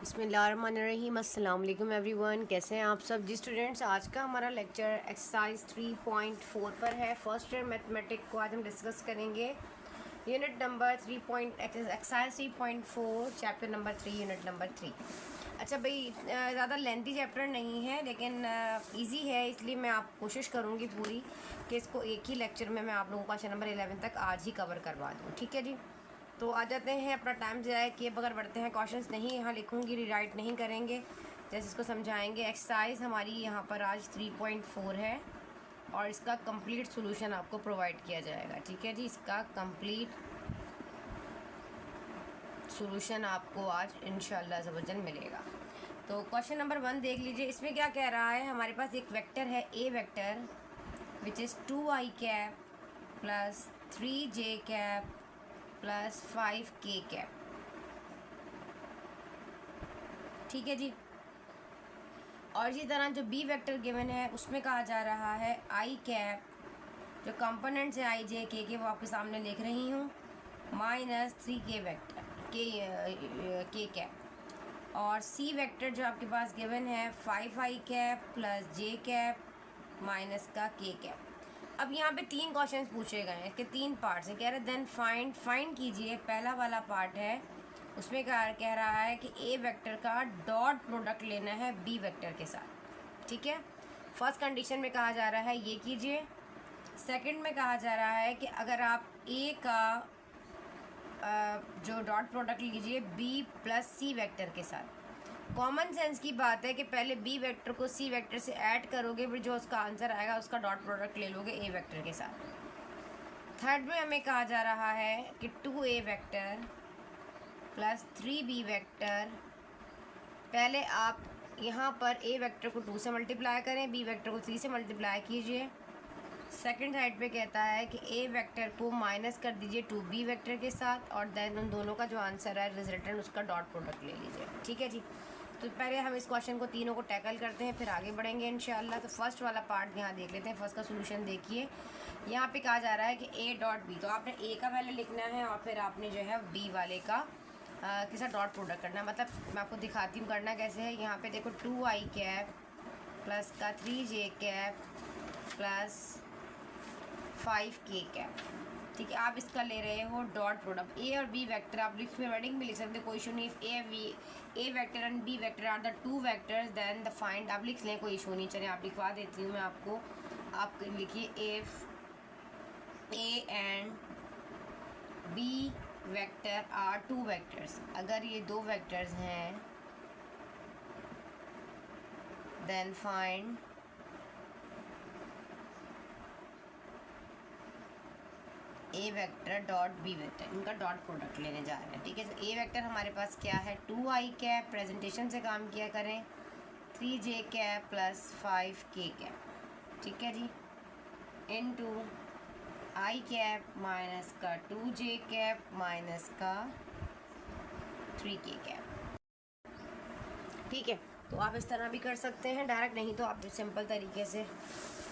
बिस्मिल्लाहिर्रहमानिर्रहीम। अस्सलाम वालेकुम एवरीवन, कैसे हैं आप सब। जी स्टूडेंट्स, आज का हमारा लेक्चर एक्सरसाइज 3.4 पर है। फर्स्ट ईयर मैथमेटिक्स को आज हम डिस्कस करेंगे। Unit number exercise 3.4 chapter number 3 unit number 3। अच्छा भाई, ज़्यादा लेंथी चैप्टर नहीं है लेकिन इजी है, इसलिए मैं आप कोशिश करूँगी पूरी कि इसको एक ही लेक्चर में मैं आप लोगों को क्वेश्चन नंबर 11 तक आज ही कवर करवा दूँ। ठीक है जी, तो आ जाते हैं, अपना टाइम ज़ाया किए बगैर बढ़ते हैं। क्वेश्चंस नहीं यहाँ लिखूँगी, रीराइट नहीं करेंगे, जैसे इसको समझाएंगे। एक्सरसाइज हमारी यहाँ पर आज 3.4 है और इसका कंप्लीट सॉल्यूशन आपको प्रोवाइड किया जाएगा। ठीक है जी, इसका कंप्लीट सॉल्यूशन आपको आज इंशाल्लाह ज़बरदस्त मिलेगा। तो क्वेश्चन नंबर 1 देख लीजिए। इसमें क्या कह रहा है, हमारे पास एक वेक्टर है A vector which is 2i cap plus 3j cap plus 5k cap. ठीक है जी, और इसी तरह जो बी वेक्टर गिवन है उसमें कहा जा रहा है आई कैप, जो कंपोनेंट्स है आई जे के वो आपके सामने लिख रही हूँ, माइनस 3k वेक्टर के कैप। और सी वेक्टर जो आपके पास गिवन है 5i कैप प्लस जे कैप माइनस का के कैप। अब यहाँ पे 3 क्वेश्चंस पूछे गए हैं, इसके 3 पार्ट्स हैं। कह रहे देन फाइंड कीजिए। पहला वाला पार्ट है, उसमें कह रहा है कि ए वेक्टर का डॉट प्रोडक्ट लेना है बी वेक्टर के साथ। ठीक है, फर्स्ट कंडीशन में कहा जा रहा है ये कीजिए। सेकंड में कहा जा रहा है कि अगर आप ए का जो डॉट प्रोडक्ट लीजिए बी प्लस सी वेक्टर के साथ, कॉमन सेंस की बात है कि पहले बी वेक्टर को सी वेक्टर से ऐड करोगे, फिर जो उसका आंसर आएगा उसका डॉट प्रोडक्ट ले लोगे ए वेक्टर के साथ। थर्ड में हमें कहा जा रहा है कि 2a vector plus 3b vector, पहले आप यहाँ पर ए वेक्टर को 2 से मल्टीप्लाई करें, बी वेक्टर को 3 से मल्टीप्लाई कीजिए। सेकंड साइड पे कहता है कि ए वेक्टर को माइनस कर दीजिए 2b वेक्टर के साथ, और देन उन दोनों का जो आंसर है रिजल्टेंट उसका डॉट प्रोडक्ट ले लीजिए। ठीक है जी, तो पहले हम इस क्वेश्चन को तीनों को टैकल करते हैं, फिर आगे बढ़ेंगे इंशाल्लाह। तो फर्स्ट वाला पार्ट यहाँ देख लेते हैं। फर्स्ट का सोल्यूशन देखिए, यहाँ पे कहा जा रहा है कि ए डॉट बी, तो आपने ए का पहले लिखना है और फिर आपने जो है बी वाले का के साथ डॉट प्रोडक्ट करना है। मतलब मैं आपको दिखाती हूँ करना कैसे है। यहाँ पे देखो 2i कैप प्लस का 3j cap plus 5k cap. ठीक है, आप इसका ले रहे हो डॉट प्रोडक्ट। ए और बी वेक्टर आप वर्डिंग भी लिख सकते हो, कोई इशू नहीं। A vector and B vector are the 2 vectors, then the find आप लिख लें, कोई इशू नहीं। चलिए आप लिखवा देती हूँ मैं आपको। आप लिखिए if A and B vector are 2 vectors, अगर ये 2 वेक्टर्स हैं then find A vector dot B vector, इनका डॉट प्रोडक्ट लेने जा रहे हैं। ठीक है, तो ए वेक्टर हमारे पास क्या है 2i कैप, प्रेजेंटेशन से काम किया करें, 3j cap plus 5k cap. ठीक है जी, इनटू आई कैप माइनस का 2j कैप माइनस का 3k कैप। ठीक है, तो आप इस तरह भी कर सकते हैं डायरेक्ट, नहीं तो आप सिंपल तरीके से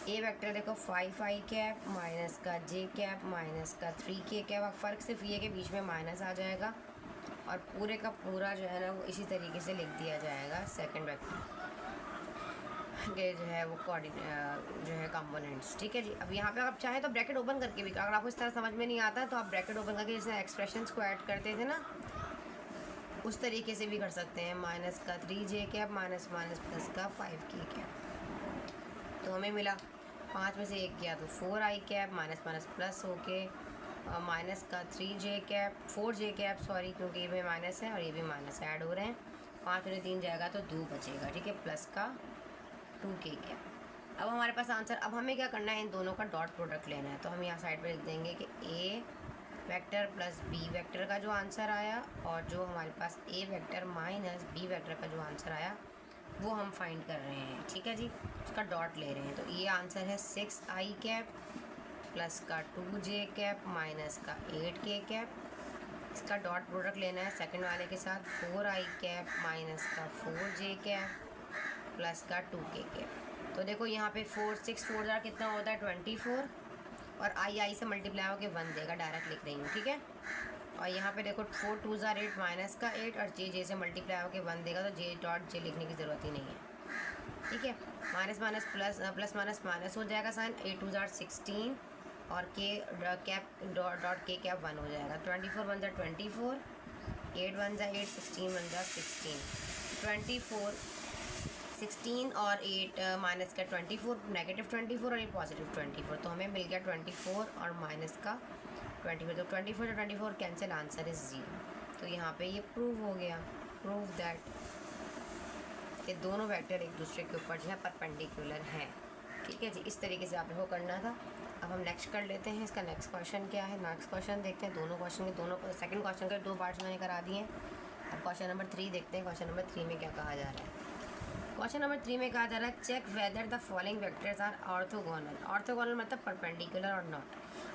ए वेक्टर देखो 5i कैप माइनस का j कैप माइनस का 3k कैप। अब फ़र्क सिर्फ ये कि बीच में माइनस आ जाएगा और पूरे का पूरा जो है ना वो इसी तरीके से लिख दिया जाएगा सेकंड वेक्टर के जो है वो जो है कंपोनेंट्स। ठीक है जी, अब यहाँ पे आप चाहें तो ब्रैकेट ओपन करके भी, अगर आपको इस तरह समझ में नहीं आता तो आप ब्रैकेट ओपन करके जैसे एक्सप्रेशंस को ऐड करते थे ना उस तरीके से भी कर सकते हैं। माइनस का 3j cap minus minus plus का 5k कैप, तो हमें मिला 5 में से 1 किया तो 4i cap minus minus plus होके माइनस का 3j cap 4j cap sorry, क्योंकि ये भी माइनस है और ये भी माइनस ऐड हो रहे हैं। 5 में 3 जाएगा तो 2 बचेगा। ठीक है, प्लस का 2k कैप। अब हमारे पास आंसर, अब हमें क्या करना है, इन दोनों का डॉट प्रोडक्ट लेना है। तो हम यहाँ साइड पे लिख देंगे कि A vector plus B vector का जो आंसर आया और जो हमारे पास A vector minus B vector का जो आंसर आया वो हम फाइंड कर रहे हैं। ठीक है जी, उसका डॉट ले रहे हैं। तो ये आंसर है 6i कैप प्लस का 2j कैप माइनस का 8k कैप। इसका डॉट प्रोडक्ट लेना है सेकंड वाले के साथ, 4i कैप माइनस का 4j कैप प्लस का 2k कैप। तो देखो यहाँ पे 6 4 कितना होता है 24, और आई से मल्टीप्लाई होकर 1 देगा, डायरेक्ट लिख रही हूँ। ठीक है, और यहाँ पे देखो 4 2 ज़ार 8 माइनस का 8 और जे से मल्टीप्लाई होकर 1 देगा, तो जे डॉट जे लिखने की ज़रूरत ही नहीं है। ठीक है, minus minus plus, plus minus minus हो जाएगा साइन, 8 2 ज़ार 16 और के कैप डॉट के कैप 1 हो जाएगा। 24 1 ज़ा 24, 8 1 ज़ा 8, 16 1 ज़ा 16, 24 16 और 8 माइनस का 24, नेगेटिव 24 और ये पॉजिटिव 24, तो हमें मिल गया 24 और माइनस का 24, तो 24 से 24 कैंसिल, आंसर इज़ 0। तो यहाँ पे ये प्रूव हो गया, प्रूव दैट ये दोनों वेक्टर एक दूसरे के ऊपर जो है परपेंडिकुलर हैं। ठीक है जी, इस तरीके से आपको करना था। अब हम नेक्स्ट कर लेते हैं, इसका नेक्स्ट क्वेश्चन क्या है। नेक्स्ट क्वेश्चन देखते हैं, दोनों क्वेश्चन के दोनों सेकंड क्वेश्चन के 2 पार्ट्स मैंने करा दिए हैं। अब क्वेश्चन नंबर 3 देखते हैं, क्वेश्चन नंबर 3 में क्या कहा जा रहा है। क्वेश्चन नंबर 3 में कहा जा रहा है check whether the following vectors are orthogonal. Orthogonal मतलब परपेंडिकुलर और नॉट।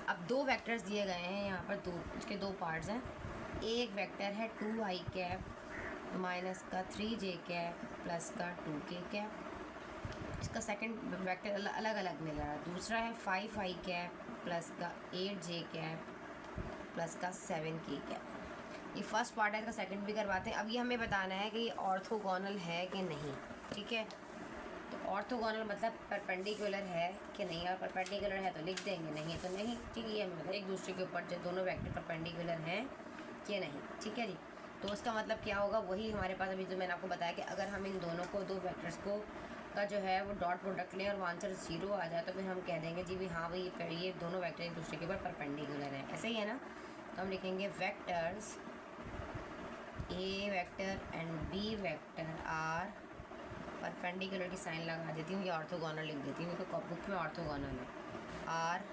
अब 2 वेक्टर्स दिए गए हैं यहाँ पर, इसके 2 पार्ट्स हैं। एक वेक्टर है 2i कैप माइनस का 3j कैप प्लस का 2k कैप, इसका सेकंड वेक्टर अलग अलग मिल रहा है। दूसरा है 5i कैप प्लस का 8j कैप प्लस का 7k कैप। ये फर्स्ट पार्ट है, इसका सेकंड भी करवाते हैं। अब ये हमें बताना है कि ये ऑर्थोगोनल है कि नहीं। ठीक है, तो ऑर्थोगोनल मतलब परपेंडिकुलर है कि नहीं, और परपेंडिकुलर है तो लिख देंगे, नहीं है तो नहीं। ठीक है, ये मतलब एक दूसरे के ऊपर जो दोनों वेक्टर परपेंडिकुलर हैं कि नहीं। ठीक है जी, तो उसका मतलब क्या होगा, वही हमारे पास अभी जो मैंने आपको बताया कि अगर हम इन दोनों को 2 वेक्टर्स को का जो है वो डॉट प्रोडक्ट लें और वो आंसर 0 आ जाए, तो फिर हम कह देंगे जी भी हाँ भाई ये दोनों वेक्टर एक दूसरे के ऊपर परपेंडिकुलर हैं। ऐसे ही है ना, तो हम लिखेंगे vectors A vector and B vector are perpendicular की साइन लगा देती हूँ, ये ऑर्थोगोनल लिख देती हूँ, तो बुक में ऑर्थोगोनल है। आर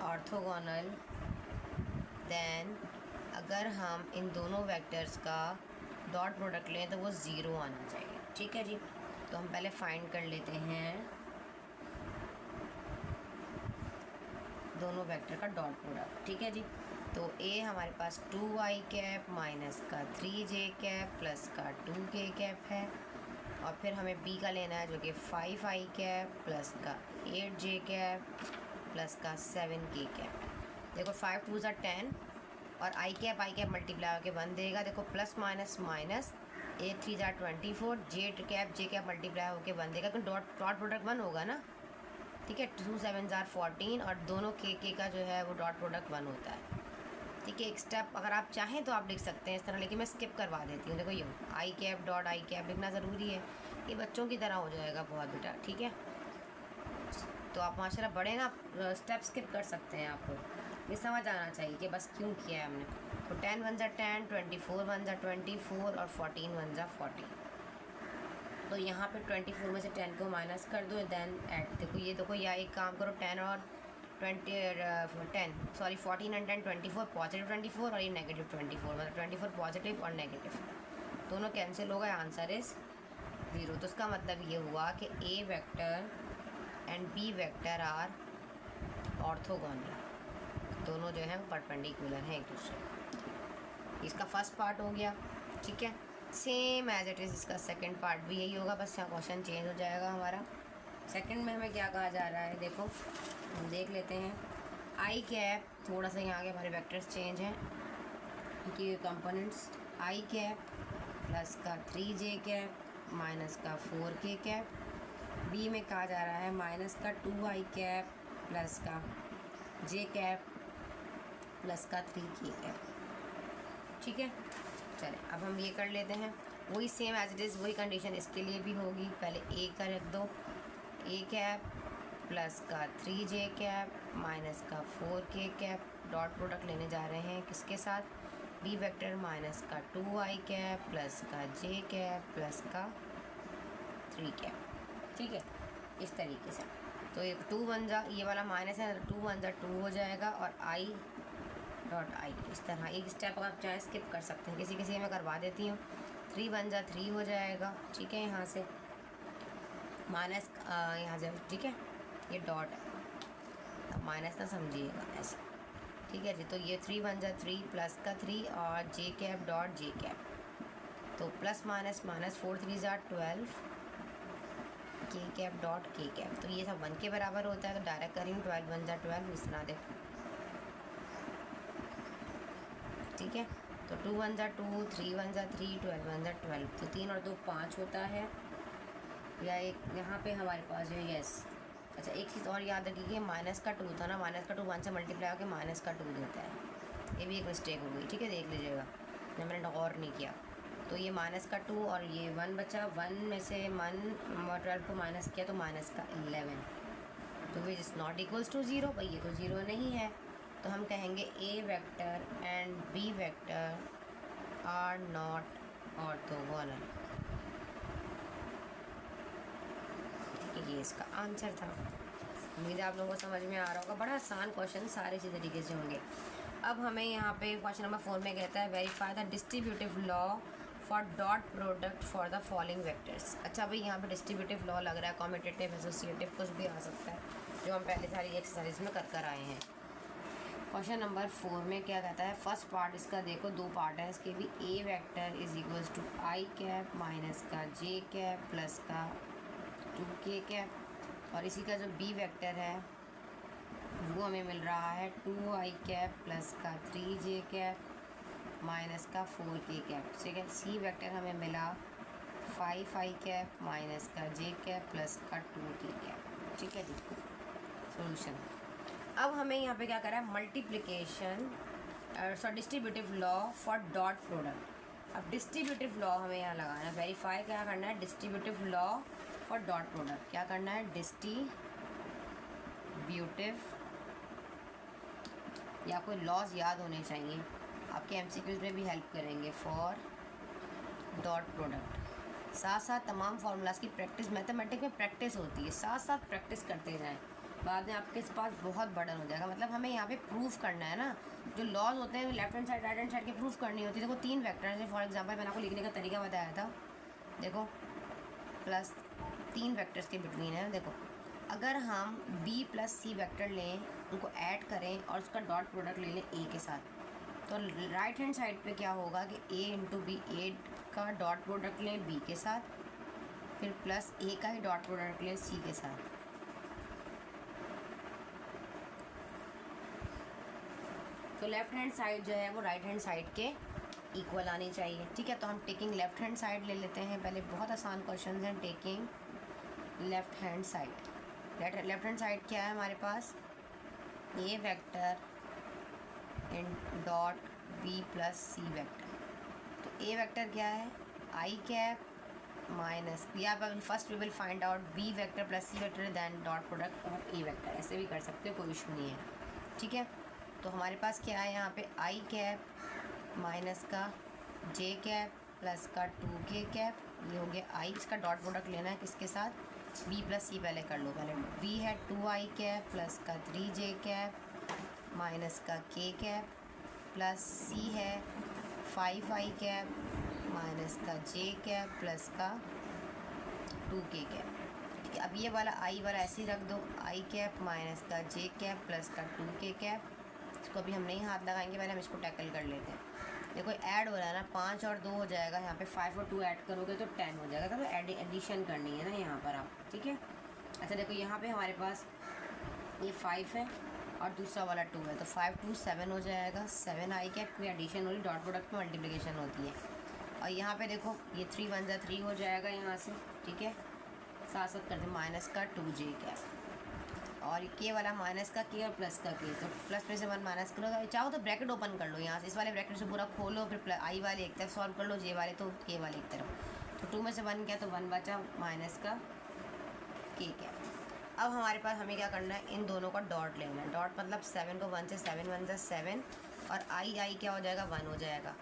ऑर्थोगोनल देन अगर हम इन दोनों वेक्टर्स का डॉट प्रोडक्ट लें तो वो 0 आना चाहिए। ठीक है जी, तो हम पहले फाइंड कर लेते हैं दोनों वेक्टर का डॉट प्रोडक्ट। ठीक है जी, तो ए हमारे पास 2i कैप माइनस का 3j कैप प्लस का 2k कैप है, और फिर हमें बी का लेना है जो कि 5i कैप प्लस का 8j कैप प्लस का 7k कैप। देखो 5 2 ज़ार 10 और आई कैप मल्टीप्लाई होकर 1 देगा। देखो प्लस माइनस माइनस, 8 3 ज़ार 24, जे कैप मल्टीप्लाई होकर 1 देगा, तो डॉट प्रोडक्ट 1 होगा ना। ठीक है, 2 7 ज़ार 14 और दोनों के का जो है वो डॉट प्रोडक्ट 1 होता है। ठीक है, एक स्टेप अगर आप चाहें तो आप लिख सकते हैं इस तरह, लेकिन मैं स्किप करवा देती हूँ। देखो ये आई कैप डॉट आई कैप लिखना ज़रूरी है, ये बच्चों की तरह हो जाएगा बहुत बेटा। ठीक है, तो आप माशाल्लाह बड़े ना स्टेप स्किप कर सकते हैं, आपको ये समझ आना चाहिए कि बस क्यों किया है हमने। तो 10 1 ज़ा 10, 24 1 ज़ा 24 और 14 1 ज़ा 40। तो यहाँ पे 24 में से 10 को माइनस कर दो, देन ऐड। देखो ये देखो, या एक काम करो 10 और 14 एंड 10 24, पॉजिटिव 24 और ये नेगेटिव 24, मतलब 24 पॉजिटिव और नेगेटिव दोनों कैंसिल हो गए, आंसर इज़ 0। तो इसका मतलब ये हुआ कि A vector and B vector are orthogonal, दोनों जो हैं वो परपेंडिकुलर हैं एक दूसरे। इसका फर्स्ट पार्ट हो गया। ठीक है, सेम एज इट इज़ इसका सेकंड पार्ट भी यही होगा, बस यहाँ क्वेश्चन चेंज हो जाएगा हमारा। सेकंड में हमें क्या कहा जा रहा है, देखो हम देख लेते हैं। आई कैप, थोड़ा सा यहाँ के हमारे वेक्टर्स चेंज हैं कि कंपोनेंट्स, आई कैप प्लस का 3j कैप माइनस का 4k कैप। बी में कहा जा रहा है माइनस का 2i कैप प्लस का j कैप प्लस का 3k कैप। ठीक है, चले अब हम ये कर लेते हैं, वही सेम एज इट इज़ वही कंडीशन इसके लिए भी होगी। पहले ए का रख दो, ए कैप प्लस का 3j कैप माइनस का 4k कैप, डॉट प्रोडक्ट लेने जा रहे हैं किसके साथ, बी वेक्टर माइनस का 2i कैप प्लस का j कैप प्लस का 3 कैप। ठीक है, इस तरीके से। तो ये 2 1 ज़ा, ये वाला माइनस है, 2 1 ज़ा 2 हो जाएगा, और आई डॉट आई इस तरह एक स्टेप आप चाहे स्किप कर सकते हैं, किसी मैं करवा देती हूँ। 3 1 ज़ा 3 हो जाएगा। ठीक है, यहाँ से माइनस यहाँ से, ठीक है ये डॉट है, अब माइनस ना समझिएगा ऐसे। ठीक है जी, तो ये 3 1 ज़ा 3 प्लस का 3 और जे कैप डॉट जे कैप, तो प्लस माइनस माइनस 4 3 ज़ा 12 के कैप डॉट के कैप, तो ये सब 1 के बराबर होता है, तो डायरेक्ट करेंगे 12 1 ज़ा 12 इस तरह देखो। ठीक है। तो 2 1 जा 2, 3 1 जा 3, 12 1 जा 12, तो 3 और 2 5 होता है। या एक यहाँ पे हमारे पास जो यस, अच्छा एक चीज़ और याद रखिए, माइनस का 2 था ना, माइनस का 2 1 से मल्टीप्लाई होकर माइनस का 2 देता है, ये भी एक मिस्टेक हो गई, ठीक है, देख लीजिएगा, जब मैंने गौर नहीं किया। तो ये माइनस का 2 और ये 1 बचा, 1 में से 12 को माइनस किया तो माइनस का 11, तो which is not equals to 0, भाई ये तो 0 नहीं है। तो हम कहेंगे A vector and B vector are not orthogonal. ये इसका आंसर था। उम्मीद है आप लोगों को समझ में आ रहा होगा, बड़ा आसान क्वेश्चन, सारे इसी तरीके से होंगे। अब हमें यहाँ पे क्वेश्चन नंबर 4 में कहता है verify the distributive law for dot product for the following vectors. अच्छा भाई यहाँ पे डिस्ट्रीब्यूटिव लॉ लग रहा है, कॉम्यूटेटिव, एसोसिएटिव, कुछ भी आ सकता है, जो हम पहले सारी एक्सरसाइज में कर आए हैं। क्वेश्चन नंबर 4 में क्या कहता है, फर्स्ट पार्ट इसका देखो, 2 पार्ट है इसके भी। A vector is equals to I cap minus का जे कैप प्लस का 2k कैप, और इसी का जो बी वेक्टर है वो हमें मिल रहा है 2i कैप प्लस का 3j कैप माइनस का 4k कैप, ठीक है। सी वेक्टर हमें मिला 5i कैप माइनस का j कैप प्लस का 2k कैप, ठीक है जी। सॉल्यूशन, अब हमें यहाँ पे क्या करा है, multiplication distributive law for dot product. अब डिस्ट्रीब्यूटिव लॉ हमें यहाँ लगाना है, वेरीफाई क्या करना है, distributive law for dot product. क्या करना है, डिस्ट्रीब्यूटिव या कोई लॉज याद होने चाहिए, आपके एमसीक्यूज में भी हेल्प करेंगे, फॉर डॉट प्रोडक्ट। साथ साथ तमाम फार्मूलाज की प्रैक्टिस, मैथमेटिक्स में प्रैक्टिस होती है, साथ साथ प्रैक्टिस करते जाएं, बाद में आपके पास बहुत बर्डन हो जाएगा। मतलब हमें यहाँ पे प्रूफ करना है ना, जो लॉज होते हैं left hand side right hand side की प्रूफ करनी होती है। देखो 3 वेक्टर हैं, फॉर एग्जांपल मैंने आपको लिखने का तरीका बताया था, देखो प्लस 3 वेक्टर्स के बिटवीन है। देखो अगर हम b प्लस सी वेक्टर लें, उनको ऐड करें और उसका डॉट प्रोडक्ट ले लें a के साथ, तो राइट हैंड साइड पे क्या होगा कि a इंटू बी, a का डॉट प्रोडक्ट लें b के साथ, फिर प्लस a का ही डॉट प्रोडक्ट लें c के साथ। तो लेफ्ट हैंड साइड जो है वो राइट हैंड साइड के इक्वल आनी चाहिए, ठीक है। तो हम टेकिंग लेफ्ट हैंड साइड ले लेते हैं पहले, बहुत आसान क्वेश्चन हैं। Taking left hand side, left hand side क्या है हमारे पास, A vector in dot B plus C vector. तो ए वेक्टर क्या है, आई कैप माइनस, या first we will find out B vector plus C vector then dot product of A vector, ऐसे भी कर सकते हो, कोई इशू नहीं है, ठीक है। तो हमारे पास क्या है यहाँ पे, आई कैप माइनस का जे कैप प्लस का 2k कैप, ये हो गया आई। इसका डॉट प्रोडक्ट लेना है किसके साथ, b प्लस सी, पहले कर लो, पहले b है 2i कैप प्लस का 3j कैप माइनस का k कैप प्लस c है 5i कैप माइनस का j कैप प्लस का 2k कैप, ठीक है। अब ये वाला i वाला ऐसे ही रख दो, i कैप माइनस का j कैप प्लस का 2k कैप। इसको अभी हम नहीं हाथ लगाएंगे, पहले हम इसको टैकल कर लेते हैं। देखो ऐड हो रहा है ना, 5 और 2 हो जाएगा, यहाँ पे 5 और 2 ऐड करोगे तो 10 हो जाएगा, तो एडिशन करनी है ना यहाँ पर आप, ठीक है। अच्छा देखो यहाँ पे हमारे पास ये 5 है और दूसरा वाला 2 है, तो 5 2 7 हो जाएगा, 7i कैप, कोई एडिशन हो रही, डॉट प्रोडक्ट में मल्टीप्लिकेशन होती है। और यहाँ पे देखो ये 3 1 जा 3 हो जाएगा यहाँ से, ठीक है। साथ साथ करते माइनस का 2j कैप, और के वाला माइनस का के और प्लस का के, तो प्लस में से 1 माइनस करो, चाहो तो ब्रैकेट ओपन कर लो यहाँ से, इस वाले ब्रैकेट से पूरा खोलो, फिर आई वाले एक तरफ सॉल्व कर लो, जे वाले तो के वाले एक तरफ। तो 2 में से 1 क्या, तो 1 बचा माइनस का के क्या। अब हमारे पास हमें क्या करना है, इन दोनों का डॉट लेना है। डॉट मतलब 7 को 1 से 7 1 जा 7, और आई क्या हो जाएगा, 1 हो जाएगा।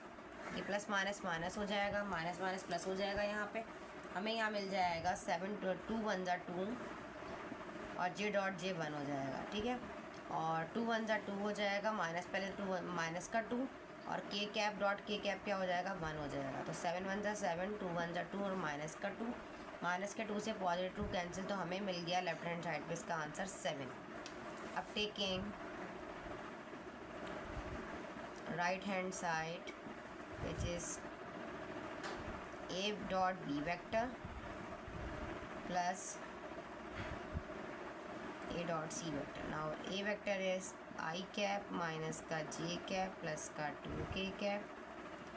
ये प्लस माइनस माइनस हो जाएगा, माइनस माइनस प्लस हो जाएगा। यहाँ पे हमें यहाँ मिल जाएगा 7 2 1 जा 2 और जे डॉट जे 1 हो जाएगा, ठीक है। और 2 1 जा 2 हो जाएगा, माइनस पहले 2 माइनस का 2, और के कैप डॉट के कैप क्या हो जाएगा, 1 हो जाएगा। तो 7 1 जा 7, 2 1 जा 2 और माइनस का 2, माइनस के 2 से पॉजिटिव 2 कैंसिल, तो हमें मिल गया लेफ्ट हैंड साइड पे इसका आंसर 7। अब taking right hand side which is A dot B vector plus a dot c vector. Now a vector is I cap minus का जे कैप प्लस का 2k cap.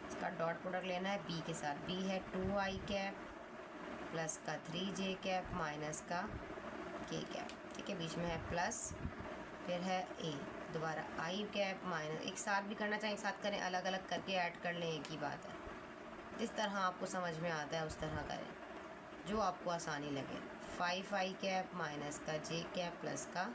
इसका dot product लेना है B के साथ, B है 2i cap plus का 3j cap minus का k कैप। ठीक है, बीच में है प्लस, फिर है ए, दोबारा आई कैप माइनस, एक साथ भी करना चाहें एक साथ करें, अलग अलग करके ऐड कर लें, एक ही बात है। जिस तरह आपको समझ में आता है उस तरह करें, जो आपको आसानी लगे। 5i कैप माइनस का जे कैप प्लस का,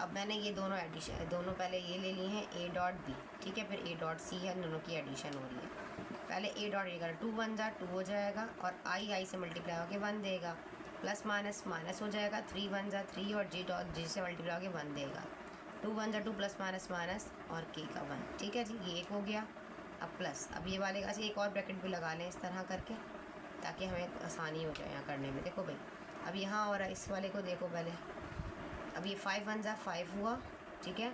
अब मैंने ये दोनों एडिशन, दोनों पहले ये ले लिए हैं ए डॉट बी, ठीक है, फिर ए डॉट सी है, दोनों की एडिशन हो रही है। पहले ए डॉट ए कर 2 1 जा 2 हो जाएगा, और आई से मल्टीप्लाई होकर 1 देगा, प्लस माइनस माइनस हो जाएगा, 3 1 जा 3, और जे डॉट जे से मल्टीप्लाई होकर 1 देगा, 2 1 जा 2 प्लस माइनस माइनस और के का 1। ठीक है जी, ये एक हो गया। अब प्लस, अब ये वाले का एक और ब्रैकेट भी लगा लें इस तरह करके, ताकि हमें आसानी हो जाए यहाँ करने में। देखो भाई, अब यहाँ और इस वाले को देखो पहले, अब ये 5 1 जा 5 हुआ, ठीक है,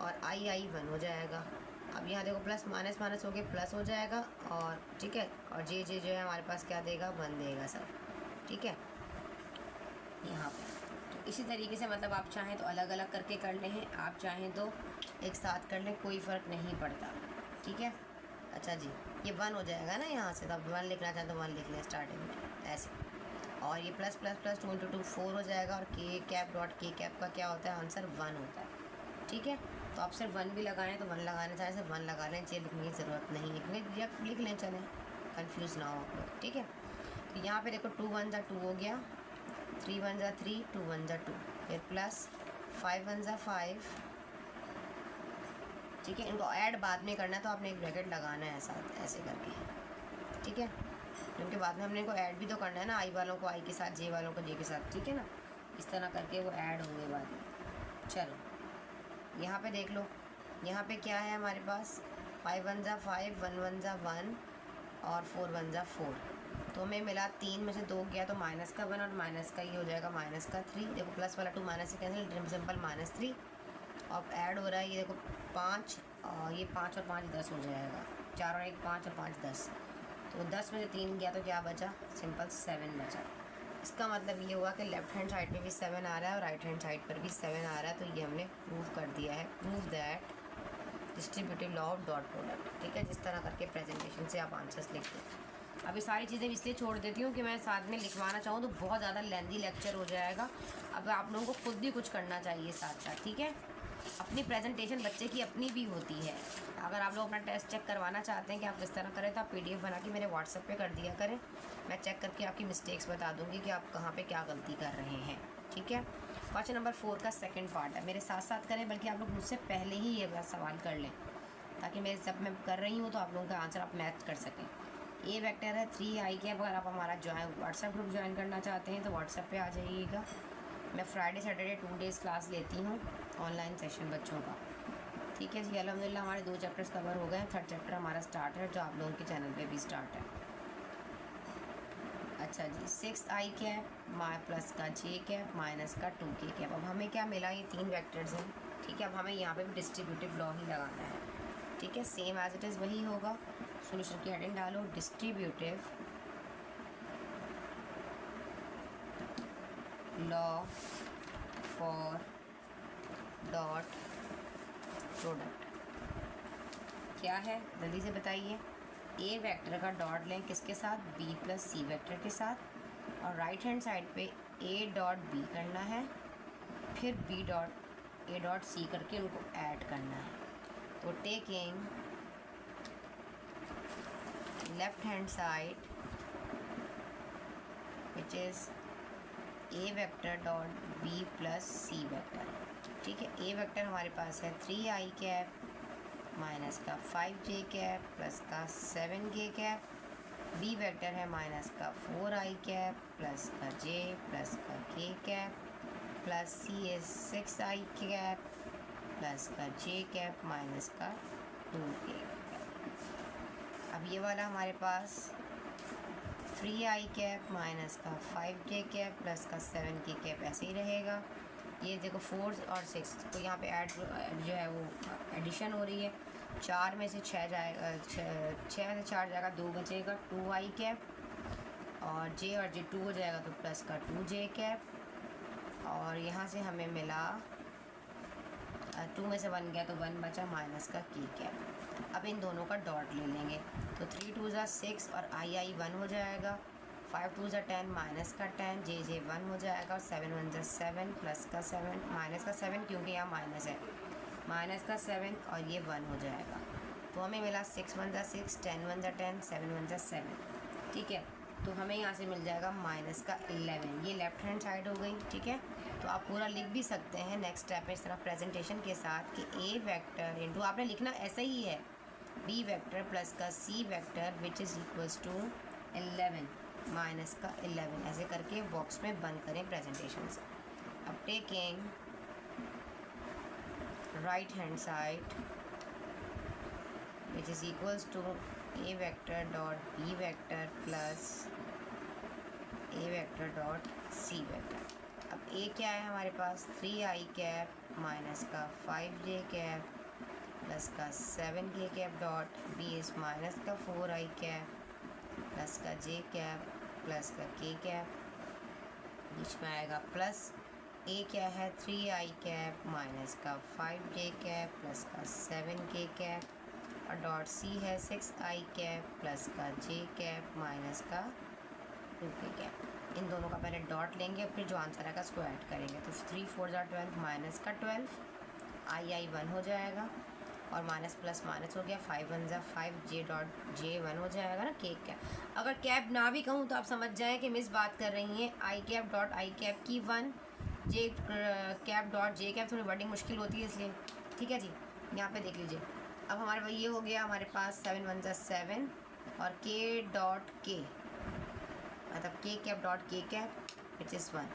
और आई 1 हो जाएगा। अब यहाँ देखो प्लस माइनस माइनस हो गया, प्लस हो जाएगा, और ठीक है, और जे जे जो है हमारे पास क्या देगा, 1 देगा सब। ठीक है, यहाँ पर तो इसी तरीके से मतलब आप चाहें तो अलग अलग करके कर लें, आप चाहें तो एक साथ कर लें, कोई फ़र्क नहीं पड़ता। ठीक है, अच्छा जी, ये 1 हो जाएगा ना यहाँ से, तो आप 1 लिखना चाहें तो 1 लिख लें स्टार्टिंग में ऐसे, और ये प्लस प्लस प्लस 2 × 2 4 हो जाएगा, और के कैप डॉट के कैप का क्या होता है आंसर, 1 होता है। ठीक है, तो आप सिर्फ 1 भी लगाएं तो 1 लगाने चाहें सिर्फ 1 लगा लें, चेक लिखने की ज़रूरत नहीं है, लिख लें, चलें, कन्फ्यूज़ ना हो आप लोग। ठीक है, तो यहाँ पे देखो 2 1 जा 2 हो गया, 3 1 जा 3, 2 1 जा 2, फिर प्लस 5 1 जा 5। ठीक है, इनको ऐड बाद में करना है तो आपने एक ब्रैकेट लगाना है साथ ऐसे करके। ठीक है, क्योंकि बाद में हमने इनको ऐड भी तो करना है ना, आई वालों को आई के साथ, जे वालों को जे के साथ। ठीक है ना, इस तरह करके वो ऐड होंगे बाद में। चलो यहाँ पे देख लो, यहाँ पे क्या है हमारे पास, 5 1 जा 5, 1 1 जा 1, और 4 1 जा 4। तो हमें मिला 3 में से 2 गया तो माइनस का 1, और माइनस का ये हो जाएगा माइनस का 3। देखो प्लस वाला 2 माइनस से कैंसिल, सिंपल -3। अब ऐड हो रहा है, ये देखो 5, और ये 5 और 5 10 हो जाएगा, 4 और 1 5 और 5 10, तो 10 में से 3 गया तो क्या बचा, सिंपल 7 बचा। इसका मतलब ये हुआ कि लेफ्ट हैंड साइड पे भी 7 आ रहा है और राइट हैंड साइड पर भी 7 आ रहा है, तो ये हमने प्रूव कर दिया है, prove that distributive law of dot product. ठीक है, जिस तरह करके प्रेजेंटेशन से आप आंसर्स लिखते हैं। अब ये सारी चीज़ें इसलिए छोड़ देती हूँ कि मैं साथ में लिखवाना चाहूँ तो बहुत ज़्यादा लेंदी लेक्चर हो जाएगा। अब आप लोगों को खुद भी कुछ करना चाहिए साथ साथ। ठीक है, अपनी प्रेजेंटेशन बच्चे की अपनी भी होती है। अगर आप लोग अपना टेस्ट चेक करवाना चाहते हैं कि आप किस तरह करें तो आप PDF बना के मेरे व्हाट्सएप पे कर दिया करें, मैं चेक करके आपकी मिस्टेक्स बता दूंगी कि आप कहाँ पे क्या गलती कर रहे हैं। ठीक है, क्वेश्चन नंबर 4 का सेकंड पार्ट है, मेरे साथ साथ करें, बल्कि आप लोग मुझसे पहले ही ये सवाल कर लें, ताकि मैं जब मैं कर रही हूँ तो आप लोगों का आंसर आप मैच कर सकें। ए वेक्टर है 3i के। अगर आप हमारा व्हाट्सएप ग्रुप ज्वाइन करना चाहते हैं तो व्हाट्सएप पे आ जाइएगा। मैं फ्राइडे सैटरडे 2 डेज़ क्लास लेती हूँ, ऑनलाइन सेशन बच्चों का। ठीक है जी, अल्हम्दुलिल्लाह हमारे 2 चैप्टर्स कवर हो गए हैं, 3rd चैप्टर हमारा स्टार्ट है, जो आप लोगों के चैनल पे भी स्टार्ट है। अच्छा जी, 6i कैप प्लस का जे कैप माइनस का 2k कैप। अब हमें क्या मिला, ये 3 वेक्टर्स हैं। ठीक है, अब हमें यहाँ पे भी डिस्ट्रीब्यूटिव लॉ ही लगाना है। ठीक है, सेम एज इट इज़ वही होगा। सोल्यूशन की हेडिंग डालो, distributive law for dot product क्या है, जल्दी से बताइए। ए वेक्टर का डॉट लें किसके साथ, बी प्लस सी वेक्टर के साथ, और राइट हैंड साइड पे ए डॉट बी करना है, फिर B dot A dot C करके उनको ऐड करना है। तो taking left hand side which is A vector dot B plus C vector. ठीक है, ए वेक्टर हमारे पास है 3i कैप माइनस का 5j कैप प्लस का 7k कैप। बी वेक्टर है माइनस का 4i कैप प्लस का j प्लस का k cap, plus C is 6i cap plus का j कैप माइनस का 2k कैप। अब ये वाला हमारे पास 3i कैप माइनस का 5j कैप प्लस का 7k कैप ऐसे ही रहेगा। ये देखो 4 और 6 तो यहाँ पे ऐड जो है वो एडिशन हो रही है। 4 में से 6 जाएगा, 6 में से 4 जाएगा, 2 बचेगा 2i कैप, और j और j 2 हो जाएगा तो प्लस का 2j कैप, और यहाँ से हमें मिला 2 में से 1 गया तो 1 बचा माइनस का के कैप। अब इन दोनों का डॉट ले लेंगे तो 3 2 ज़ा 6 और आई 1 हो जाएगा, 5 2 ज़ा 10 माइनस का 10, जे 1 हो जाएगा और 7 1 ज़ा 7 प्लस का 7 माइनस का 7 क्योंकि यहाँ माइनस है, माइनस का 7 और ये 1 हो जाएगा। तो हमें मिला 6 1 ज़ा 6, 10 1 ज़ा 10, 7 1 ज़ा 7। ठीक है, तो हमें यहाँ से मिल जाएगा माइनस का 11। ये लेफ्ट हैंड साइड हो गई। ठीक है, तो आप पूरा लिख भी सकते हैं नेक्स्ट स्टेप में इस तरह प्रेजेंटेशन के साथ कि ए वेक्टर इंटू, आपने लिखना ऐसा ही है, बी वेक्टर प्लस का C vector which is equals to 11 minus का 11, ऐसे करके बॉक्स में बंद करें प्रेजेंटेशन से। अब taking right hand side which is equals to A vector dot B vector plus A vector dot C vector. अब ए क्या है हमारे पास, 3i कैप माइनस का 5j कैप प्लस का 7k cap dot B is minus का 4i cap plus का j cap plus का k cap, बीच में आएगा प्लस। ए क्या है, 3i कैप माइनस का 5j कैप प्लस का 7k कैप और डॉट सी है 6i कैप प्लस का j कैप माइनस का 2k कैप। इन दोनों का पहले डॉट लेंगे फिर जो आंसर आएगा उसको ऐड करेंगे। तो 3 4 ज़ा 12 माइनस का 12, आई 1 हो जाएगा और माइनस प्लस माइनस हो गया, 5 1 ज़ा 5, जे डॉट जे 1 हो जाएगा ना, केक कैप। अगर कैप ना भी कहूँ तो आप समझ जाएं कि मिस बात कर रही हैं आई कैप डॉट आई कैप की 1, जे कैप डॉट जे कैप, थोड़ी वर्डिंग मुश्किल होती है इसलिए। ठीक है जी, यहाँ पे देख लीजिए। अब हमारे पास ये हो गया हमारे पास 7 1 ज़ा 7 और के डॉट के, मतलब के कैप डॉट के कैप विच इज़ 1।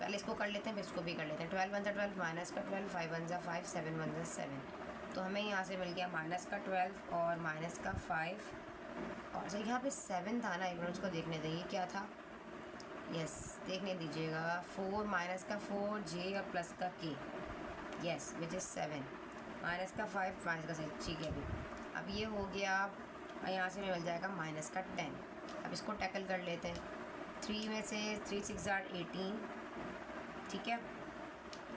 पहले इसको कर लेते हैं फिर इसको भी कर लेते हैं। 12 1 ज़ा 12 माइनस का 12, 5 1 ज़ा 5, 7 1 ज़ा 7। तो हमें यहाँ से मिल गया माइनस का 12 और माइनस का 5 और जो यहाँ पे 7 था ना, एक मिनट उसको देखने देंगे क्या था, यस देखने दीजिएगा, 4 माइनस का 4 जे और प्लस का के, यस विच इज़ 7, माइनस का 5 माइनस का 6। ठीक है, अभी अब ये हो गया और यहाँ से मिल जाएगा माइनस का 10। अब इसको टैकल कर लेते हैं, 3 में से 3 6 ज़ा 18, ठीक है,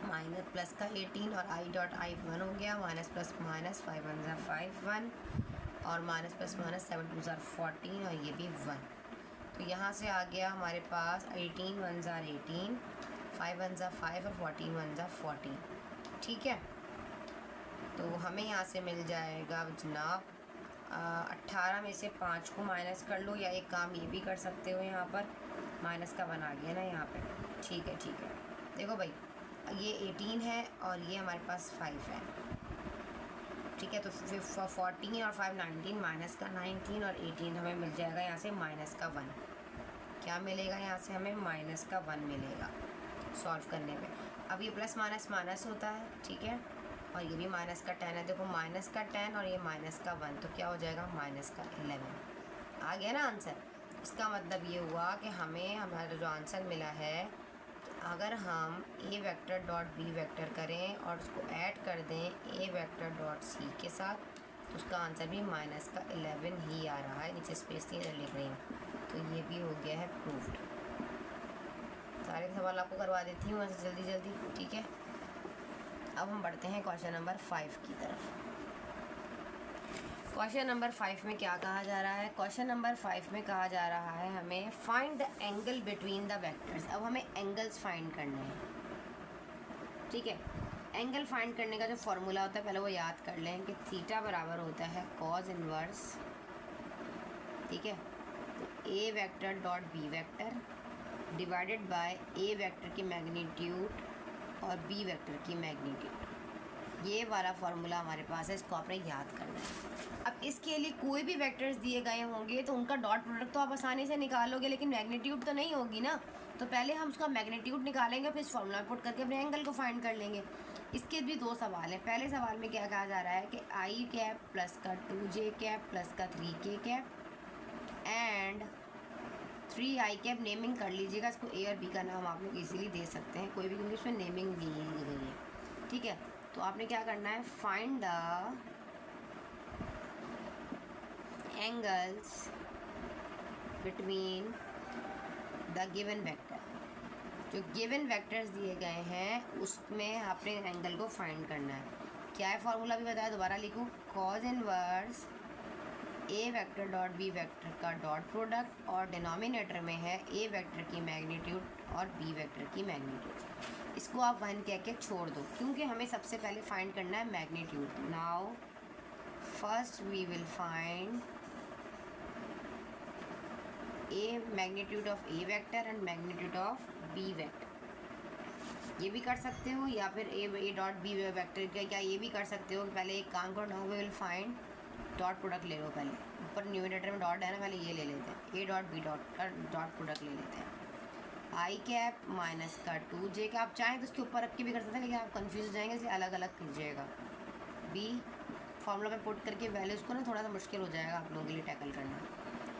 माइनस प्लस का 18 और आई डॉट आई 1 हो गया, माइनस प्लस माइनस 5 1 ज़ा 5 1 और माइनस प्लस माइनस 7 2 ज़ा 14 और ये भी 1। तो यहाँ से आ गया हमारे पास 18 1 ज़ा 18, 5 1 ज़ा 5 और 14 1 ज़ा 14। ठीक है, तो हमें यहाँ से मिल जाएगा जनाब 18 में से 5 को माइनस कर लो, या एक काम ये भी कर सकते हो, यहाँ पर माइनस का 1 आ गया ना यहाँ पे। ठीक है ठीक है, देखो भाई ये 18 है और ये हमारे पास 5 है। ठीक है, तो 14 और 5 19, माइनस का 19 और 18 हमें मिल जाएगा यहाँ से माइनस का 1। क्या मिलेगा यहाँ से हमें, माइनस का 1 मिलेगा सॉल्व करने पे। अब ये प्लस माइनस माइनस होता है, ठीक है, और ये भी माइनस का 10 है। देखो माइनस का 10 और ये माइनस का 1, तो क्या हो जाएगा माइनस का 11। आ गया ना आंसर। इसका मतलब ये हुआ कि हमें हमारा जो आंसर मिला है, अगर हम ए वेक्टर डॉट बी वेक्टर करें और उसको ऐड कर दें ए वेक्टर डॉट सी के साथ, तो उसका आंसर भी माइनस का 11 ही आ रहा है। नीचे स्पेस नहीं लिख रही हूँ, तो ये भी हो गया है प्रूफ्ड। सारे सवाल आपको करवा देती हूँ ऐसे जल्दी जल्दी। ठीक है, अब हम बढ़ते हैं क्वेश्चन नंबर 5 की तरफ। क्वेश्चन नंबर 5 में क्या कहा जा रहा है, क्वेश्चन नंबर 5 में कहा जा रहा है हमें find the angle between the vectors. अब हमें एंगल्स फाइंड करने हैं। ठीक है, एंगल फाइंड करने का जो फॉर्मूला होता है पहले वो याद कर लें कि थीटा बराबर होता है कॉज इनवर्स, ठीक है, तो A vector dot B vector divided by A vector की मैग्नीट्यूड और बी वेक्टर की मैग्नीट्यूड। ये वाला फार्मूला हमारे पास है, इसको आपने याद करना है। अब इसके लिए कोई भी वेक्टर्स दिए गए होंगे तो उनका डॉट प्रोडक्ट तो आप आसानी से निकालोगे, लेकिन मैग्नीट्यूड तो नहीं होगी ना। तो पहले हम उसका मैग्नीट्यूड निकालेंगे, फिर इस फार्मूला पुट करके अपने एंगल को फाइंड कर लेंगे। इसके भी 2 सवाल हैं। पहले सवाल में क्या कहा जा रहा है कि आई कैप प्लस का 2j कैप प्लस का 3k cap and 3i cap, naming कर लीजिएगा इसको, ए और बी का नाम आप लोग इजीली दे सकते हैं कोई भी, क्योंकि इसमें नेमिंग दी गई है। ठीक है, तो आपने क्या करना है, find the angles between the given vector. जो गिवन वेक्टर्स दिए गए हैं उसमें आपने एंगल को फाइंड करना है। क्या है फॉर्मूला भी बताया, दोबारा लिखूँ, कॉज इनवर्स ए वेक्टर डॉट बी वेक्टर का डॉट प्रोडक्ट और डिनोमिनेटर में है ए वेक्टर की मैग्नीट्यूड और बी वेक्टर की मैग्नीट्यूड। इसको आप 1 कह के छोड़ दो क्योंकि हमें सबसे पहले फाइंड करना है magnitude. Now first we will find A magnitude of A vector and magnitude of B vector. ये भी कर सकते हो या फिर ए डॉट बी वेक्टर क्या ये भी कर सकते हो। पहले एक काम करो, now we will find dot product ले लो। पहले ऊपर न्यूमरेटर में डॉट है ना, पहले ये ले लेते हैं, ए डॉट बी डॉट का डॉट प्रोडक्ट ले लेते हैं। आई कैप माइनस का 2j का आप चाहें तो उसके ऊपर रख के भी कर सकते हैं, लेकिन आप कंफ्यूज हो जाएंगे इसलिए अलग अलग कीजिएगा। बी फॉर्मूला में पुट करके वैल्यूज़ को ना थोड़ा सा मुश्किल हो जाएगा आप लोगों के लिए टैकल करना।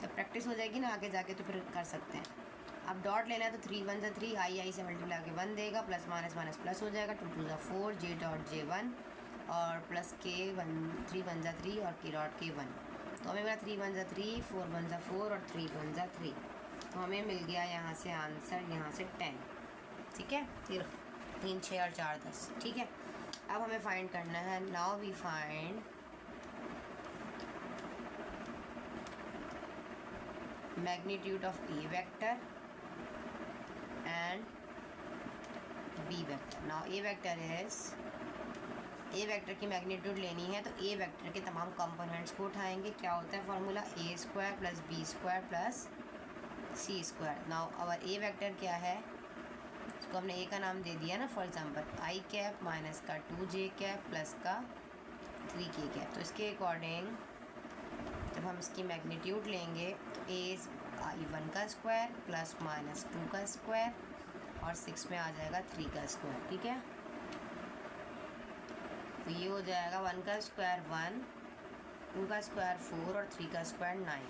जब प्रैक्टिस हो जाएगी ना आगे जाके तो फिर कर सकते हैं। अब डॉट लेना है तो 3 1 3, आई से मल्टीप्लाई के 1 देगा, प्लस माइनस माइनस प्लस हो जाएगा, 2 2 4, जे डॉट जे 1 और प्लस के 3 1 3 और के डॉट के 1। तो हमें मिला 3 1 3, 4 1 4 और 3 1 3। तो हमें मिल गया यहाँ से आंसर, यहाँ से 10। ठीक है, 3 6 और 4 10। ठीक है, अब हमें फाइंड करना है, now we find magnitude of A vector and B vector. Now A vector is, A vector की मैग्नीट्यूड लेनी है तो ए वेक्टर के तमाम कंपोनेंट्स को उठाएंगे। क्या होता है formula, A square plus B square plus C square. Now our A vector क्या है, इसको हमने ए का नाम दे दिया ना, for example I cap minus का 2j कैप प्लस का 3k कैप। तो इसके अकॉर्डिंग जब हम इसकी मैग्नीट्यूड लेंगे तो ए आई 1 का स्क्वायर प्लस माइनस 2 का स्क्वायर और 6 में आ जाएगा 3 का स्क्वायर। ठीक है, तो ये हो जाएगा 1 का स्क्वायर 1, 2 का स्क्वायर 4 और 3 का स्क्वायर 9।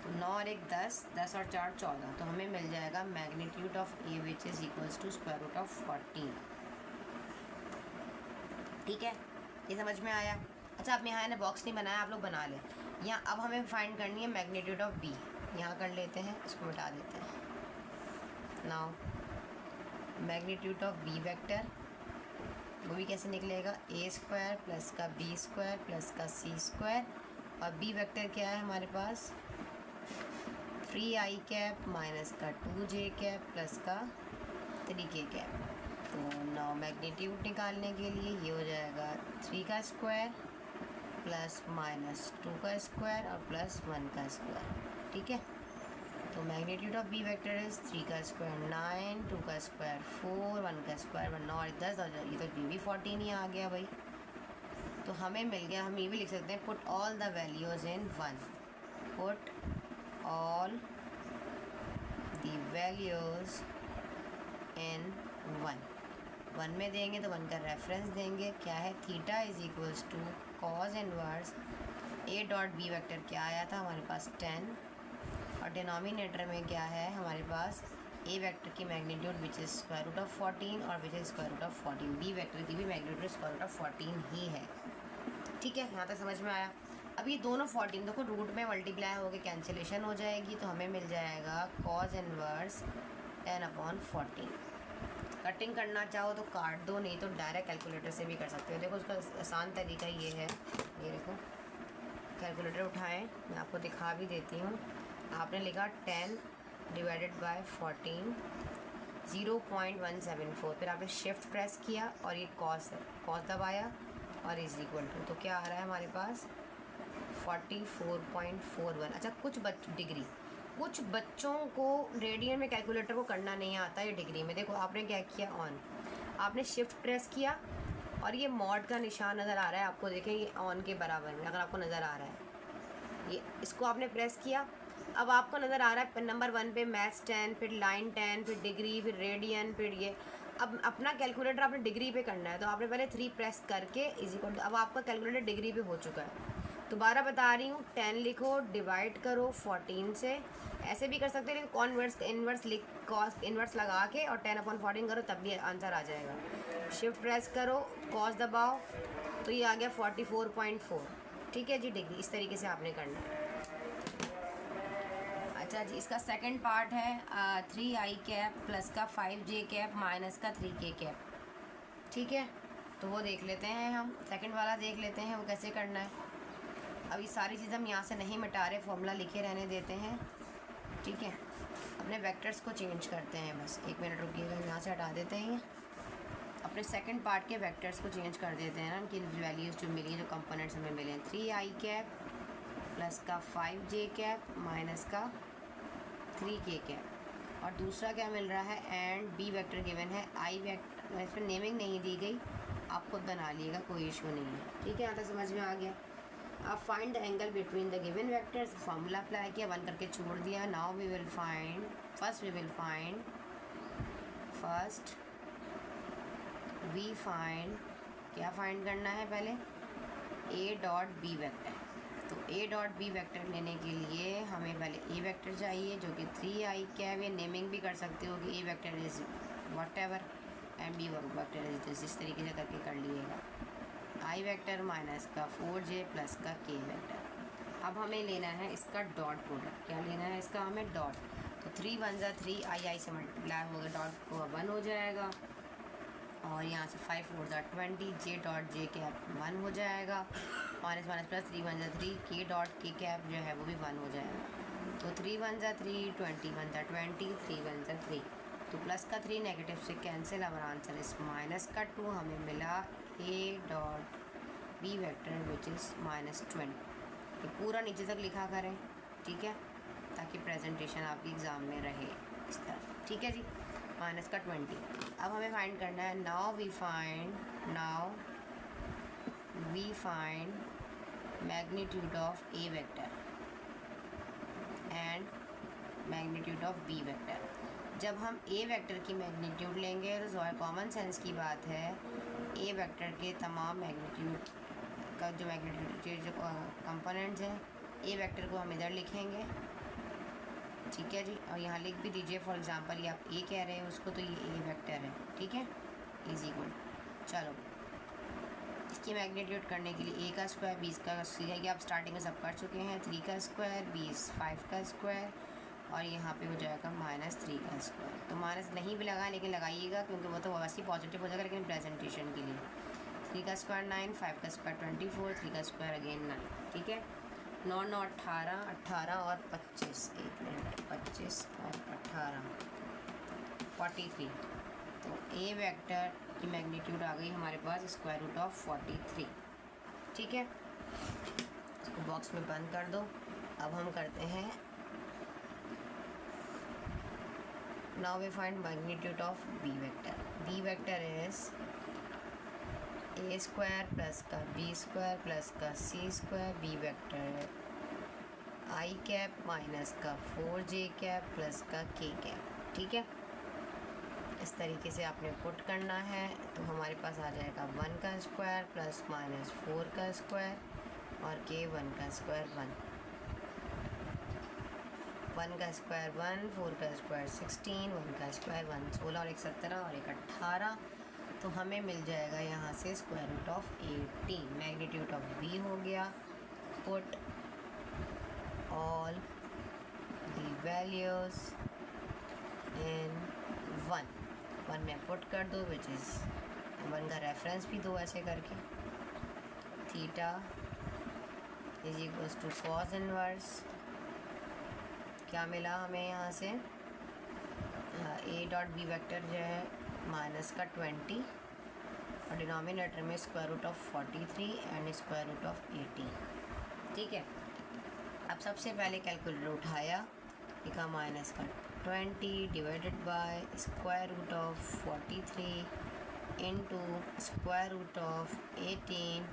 तो 9 और 1 10, 10 और 4 14। तो हमें मिल जाएगा magnitude of A which is equals to square root of 14। ठीक है, ये समझ में आया। अच्छा, अब यहाँ ने बॉक्स नहीं बनाया, आप लोग बना लें। यहाँ अब हमें फाइंड करनी है मैग्नीट्यूड ऑफ बी। यहाँ कर लेते हैं, इसको मिटा देते हैं। Now magnitude of B vector, वो भी कैसे निकलेगा, ए स्क्वायर प्लस का बी स्क्वायर प्लस का सी स्क्वायर। और बी वेक्टर क्या है हमारे पास, 3 आई कैप माइनस का 2j कैप प्लस का 3k कैप। तो नाउ मैग्नीट्यूड निकालने के लिए ये हो जाएगा 3 का स्क्वायर प्लस माइनस 2 का स्क्वायर और प्लस 1 का स्क्वायर। ठीक है, तो magnitude of B vector is 3 का स्क्वायर 9, 2 का स्क्वायर 4, 1 का स्क्वायर 1, 9 और 10 और ये तो बी भी 14 ही आ गया भाई। तो हमें मिल गया, हम ये भी लिख सकते हैं, put all the values in 1, put all the values in 1 में देंगे तो 1 का रेफरेंस देंगे। क्या है, theta is equals to cos inverse A dot B vector क्या आया था हमारे पास 10 और डिनोमिनेटर में क्या है हमारे पास ए वेक्टर की magnitude which is square root of 14 और which is square root of 14। B vector की भी मैग्नीट्यूड स्क्वायर रूट ऑफ 14 ही है। ठीक है, यहाँ तक समझ में आया। अब ये दोनों 14 देखो रूट में मल्टीप्लाई होकर कैंसिलेशन हो जाएगी, तो हमें मिल जाएगा कॉज इनवर्स 10/14। कटिंग करना चाहो तो काट दो, नहीं तो डायरेक्ट कैलकुलेटर से भी कर सकते हो। देखो उसका आसान तरीका ये है, ये देखो कैलकुलेटर उठाएं, मैं आपको दिखा भी देती हूँ। आपने लिखा 10 डिवाइडेड बाय 14 0.174, फिर आपने शिफ्ट प्रेस किया और ये कॉस दबाया और इज इक्वल टू, तो क्या आ रहा है हमारे पास 44.41। अच्छा, कुछ बच्चों को रेडियन में कैलकुलेटर को करना नहीं आता है डिग्री में। देखो आपने क्या किया, ऑन आपने शिफ्ट प्रेस किया और ये मॉड का निशान नज़र आ रहा है आपको, देखें ये ऑन के बराबर में अगर आपको नज़र आ रहा है, ये इसको आपने प्रेस किया। अब आपको नज़र आ रहा है नंबर 1 पे मैथ्स 10, फिर लाइन 10, फिर डिग्री, फिर रेडियन, फिर ये। अब अपना कैलकुलेटर आपने डिग्री पे करना है, तो आपने पहले 3 प्रेस करके इज इक्वल टू, अब आपका कैलकुलेटर डिग्री पे हो चुका है। दोबारा बता रही हूँ, 10 लिखो, डिवाइड करो 14 से, ऐसे भी कर सकते हैं, लेकिन कॉन्वर्स इन्वर्स लिख कॉस इन्वर्स लगा के और 10/14 करो तब भी आंसर आ जाएगा। शिफ्ट प्रेस करो, कॉस दबाओ, तो ये आ गया 44.4। ठीक है जी, डिग्री इस तरीके से आपने करना है। अच्छा, अच्छा जी, इसका सेकंड पार्ट है 3i कैप प्लस का 5j कैप माइनस का 3k कैप। ठीक है, तो वो देख लेते हैं, हम सेकंड वाला देख लेते हैं वो कैसे करना है। अभी सारी चीज़ हम यहाँ से नहीं मिटा रहे, फॉर्मूला लिखे रहने देते हैं। ठीक है, अपने वेक्टर्स को चेंज करते हैं, बस 1 मिनट रुकिएगा, यहाँ से हटा देते हैं। अपने सेकंड पार्ट के वेक्टर्स को चेंज कर देते हैं ना, कि वैल्यूज़ जो मिली जो कंपोनेंट्स हमें मिले हैं 3i कैप प्लस का 5j कैप माइनस का 3k कैप। और दूसरा क्या मिल रहा है, एंड बी वेक्टर गिवन है, आई वेक्टर इस पर नेमिंग नहीं दी गई, आप खुद बना लिएगा, कोई इशू नहीं है। ठीक है, यहाँ तक समझ में आ गया। अब find the angle between the given vectors, formula apply किया, 1 करके छोड़ दिया। Now we will find first we find क्या फाइंड करना है पहले, ए डॉट बी वेक्टर। तो ए डॉट बी वेक्टर लेने के लिए हमें पहले ए वेक्टर चाहिए जो कि 3i कैप, ये नेमिंग भी कर सकते हो कि A vector is whatever and B vector is this, इस तरीके से करके कर लीजिएगा। आई वेक्टर माइनस का 4j प्लस का k वेक्टर। अब हमें लेना है इसका डॉट प्रोडक्ट। क्या लेना है इसका, हमें डॉट। तो 3 1 ज़ा 3, आई से मल्टीप्लाई होगा, डॉट को 1 हो जाएगा, और यहाँ से 5 4 ज़ा 20, j डॉट j कैप 1 हो जाएगा, माइनस माइनस प्लस 3 1 ज़ा 3, k डॉट k कैप जो है वो भी 1 हो जाएगा। तो 3 1 ज़ा 3, 20 1 ज़ा 20, 3 1 ज़ा 3, तो प्लस का 3 नेगेटिव से कैंसिल। अब आंसर इस माइनस का 2 हमें मिला A dot B vector which is -20। ये पूरा नीचे तक लिखा करें, ठीक है, ताकि प्रेजेंटेशन आपकी एग्ज़ाम में रहे इस तरह। ठीक है जी, माइनस का 20। अब हमें फाइंड करना है, now we find magnitude of A vector and magnitude of B vector. जब हम ए वेक्टर की मैग्नीट्यूड लेंगे तो कॉमन सेंस की बात है, ए वेक्टर के तमाम मैग्नीट्यूड का जो मैग्नीट्यूड जो कंपोनेंट्स हैं, ए वेक्टर को हम इधर लिखेंगे। ठीक है जी, और यहाँ लिख भी दीजिए, फॉर एग्जांपल ये आप ए कह रहे हैं उसको, तो ये ए वेक्टर है। ठीक है, इज इक्वल, चलो इसकी मैग्नीट्यूड करने के लिए ए का स्क्वायर, बी का स्क्वायर, ये आप स्टार्टिंग में सब कर चुके हैं, 3 का स्क्वायर, 5 का स्क्वायर, और यहाँ पे हो जाएगा -3 का स्क्वायर। तो माइनस नहीं भी लगाएं, लेकिन लगाइएगा क्योंकि वो तो वैसे ही पॉजिटिव हो जाएगा, लेकिन प्रेजेंटेशन के लिए 3 का स्क्वायर 9, 5 का स्क्वायर 24, 3 का स्क्वायर अगेन 9। ठीक है, 9 9 18, 18 और 25, 1 मिनट, 25 और 18 43। तो ए वेक्टर की मैग्नीट्यूड आ गई हमारे पास स्क्वायर रूट ऑफ 43। ठीक है, इसको बॉक्स में बंद कर दो। अब हम करते हैं, now we find magnitude of B vector. B vector is A square plus का बी स्क्वायर प्लस का C square, B vector I cap minus का 4j कैप प्लस का k कैप। ठीक है, इस तरीके से आपने पुट करना है, तो हमारे पास आ जाएगा 1 का स्क्वायर प्लस माइनस 4 का स्क्वायर और k 1 का स्क्वायर 1, 1 का स्क्वायर 1, 4 का स्क्वायर 16, 1 का स्क्वायर 1, 16 और 1 17 और 1 18। तो हमें मिल जाएगा यहाँ से square root of 18। Magnitude of B हो गया, put all the values in 1 में पुट कर दो, विच इज़ 1 का रेफरेंस भी दो ऐसे करके, theta is equals to cos inverse. क्या मिला हमें यहाँ से, ए डॉट बी वेक्टर जो है माइनस का 20 और डिनोमिनेटर में square root of 43 and square root of 18। ठीक है, अब सबसे पहले कैलकुलेटर उठाया, लिखा माइनस का 20 divided by square root of 43 into square root of 18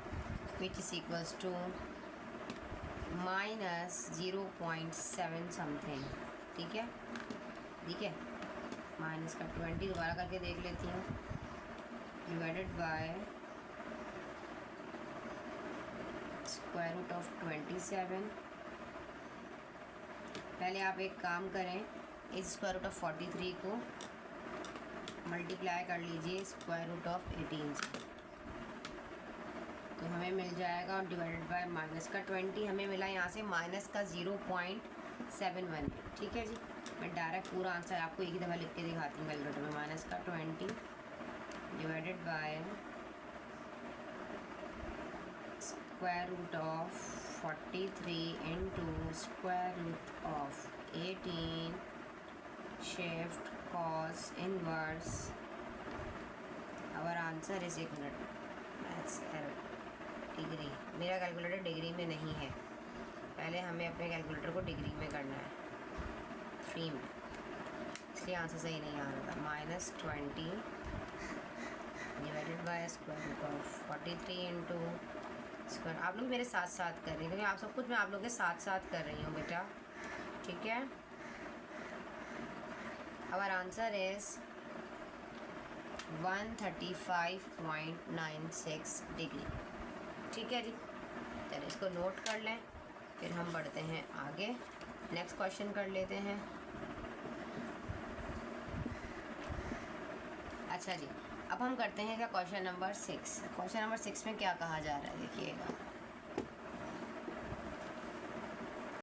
which is equals to -0.7 something. ठीक है, ठीक है, माइनस का 20 दोबारा करके देख लेती हूँ, divided by square root of 27। पहले आप एक काम करें, इस स्क्वायर रूट ऑफ 43 को मल्टीप्लाई कर लीजिए स्क्वायर रूट ऑफ 18 से, तो हमें मिल जाएगा, और डिवाइडेड बाय माइनस का 20 हमें मिला यहाँ से माइनस का 718। ठीक है जी, मैं डायरेक्ट पूरा आंसर आपको एक ही दफ़ा लिख के दिखाती हूँ कैलकुलेटर में। माइनस का 20 divided by square root of 43 into square root of 18 shift cos inverse. Our answer is, एक मिनट, मैथ्स डिग्री, मेरा कैलकुलेटर डिग्री में नहीं है, पहले हमें अपने कैलकुलेटर को डिग्री में करना है, 3 में, इसलिए आंसर सही नहीं आ रहा था। Minus 20 divided by square root of 43 into square. आप लोग मेरे साथ साथ कर रही हैं, क्योंकि आप सब कुछ मैं आप लोग के साथ साथ कर रही हूँ बेटा, ठीक है। Our answer is 135.96 degree. ठीक है जी, चलिए इसको नोट कर लें, फिर हम बढ़ते हैं आगे, नेक्स्ट क्वेश्चन कर लेते हैं। अच्छा जी, अब हम करते हैं क्या क्वेश्चन नंबर 6। क्वेश्चन नंबर 6 में क्या कहा जा रहा है देखिएगा।